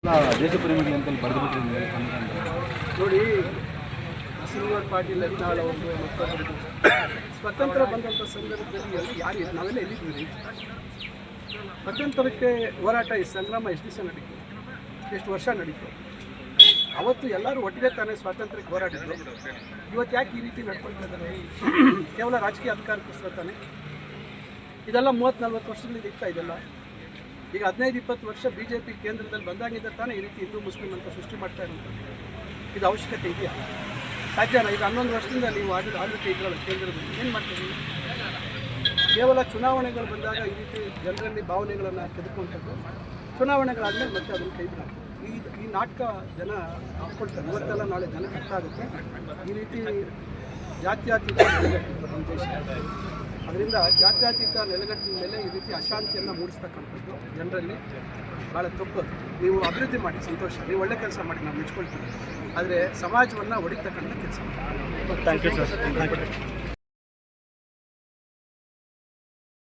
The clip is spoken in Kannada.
ದೇಶಪ್ರೇಮಿಗೆ ಅಂತ ಬರೆದುಬಿಟ್ಟಿದ್ದೀನಿ ನೋಡಿ. ಶ್ರೀನಿವಾಸ್ ಪಾಟೀಲ್ ಯತ್ನಾಳ್ ಅವರು ಮತ್ತೊಬ್ಬರು ಸ್ವತಂತ್ರ ಬಂದಂಥ ಸಂದರ್ಭದಲ್ಲಿ ಯಾರು ನಾವೆಲ್ಲ ಎಲ್ಲಿದ್ದೀವಿ? ಸ್ವತಂತ್ರಕ್ಕೆ ಹೋರಾಟ ಈ ಸಂಗ್ರಾಮ ಎಷ್ಟು ದಿವಸ ನಡೀತು, ಎಷ್ಟು ವರ್ಷ ನಡೀತು? ಅವತ್ತು ಎಲ್ಲರೂ ಒಟ್ಟಿಗೆ ತಾನೇ ಸ್ವಾತಂತ್ರ್ಯಕ್ಕೆ ಹೋರಾಡಿದ್ರು. ಇವತ್ತು ಯಾಕೆ ಈ ರೀತಿ ನಡ್ಕೊಳ್ತಾ ಇದ್ದಾರೆ? ಕೇವಲ ರಾಜಕೀಯ ಅಧಿಕಾರಕ್ಕೋಸ್ಕರ ತಾನೆ. ಇದೆಲ್ಲ 30-40 ವರ್ಷಗಳಿಂದ ಇತ್ತ ಇದೆಲ್ಲ. ಈಗ 15-20 ವರ್ಷ BJP ಕೇಂದ್ರದಲ್ಲಿ ಬಂದಾಗಿದ್ದ ತಾನೇ ಈ ರೀತಿ ಹಿಂದೂ ಮುಸ್ಲಿಂ ಅಂತ ಸೃಷ್ಟಿ ಮಾಡ್ತಾ ಇರೋದು. ಇದು ಅವಶ್ಯಕತೆ ಇದೆಯಾ? ಸಾಧ್ಯನಾ? ಈಗ 11 ವರ್ಷದಿಂದ ನೀವು ಆಡಳಿತ ಇದ್ರಲ್ಲ ಕೇಂದ್ರದಲ್ಲಿ, ಏನು ಮಾಡ್ತೀವಿ? ಕೇವಲ ಚುನಾವಣೆಗಳು ಬಂದಾಗ ಈ ರೀತಿ ಜನರಲ್ಲಿ ಭಾವನೆಗಳನ್ನು ತೆಗೆದುಕೊಂಡದ್ದು. ಚುನಾವಣೆಗಳಾದಮೇಲೆ ಮತ್ತೆ ಅದನ್ನು ಕೈ ಬಿಡೋದು. ಈ ನಾಟಕ ಜನ ಹಾಕ್ಕೊಳ್ತಾರೆ. ಇವತ್ತೆಲ್ಲ ನಾಳೆ ಜನಕ್ಕೆ ಅರ್ಥ ಆಗುತ್ತೆ. ಈ ರೀತಿ ಜಾತ್ಯತೀತ ನೆಲೆಗಟ್ಟಿದ್ರು ನಮ್ಮ ದೇಶ. ಅದರಿಂದ ಜಾತ್ಯತೀತ ನೆಲೆಗಟ್ಟಿನ ಮೇಲೆ ಈ ರೀತಿ ಅಶಾಂತಿಯನ್ನು ಮೂಡಿಸ್ತಕ್ಕಂಥದ್ದು ಜನರಲ್ಲಿ ಭಾಳ ತಪ್ಪು. ನೀವು ಅಭಿವೃದ್ಧಿ ಮಾಡಿ, ಸಂತೋಷ, ನೀವು ಒಳ್ಳೆ ಕೆಲಸ ಮಾಡಿ, ನಾವು ಮೆಚ್ಕೊಳ್ತೀವಿ. ಆದರೆ ಸಮಾಜವನ್ನು ಒಡಿತಕ್ಕಂಥ ಕೆಲಸ ಮಾಡಿ. Thank you sir.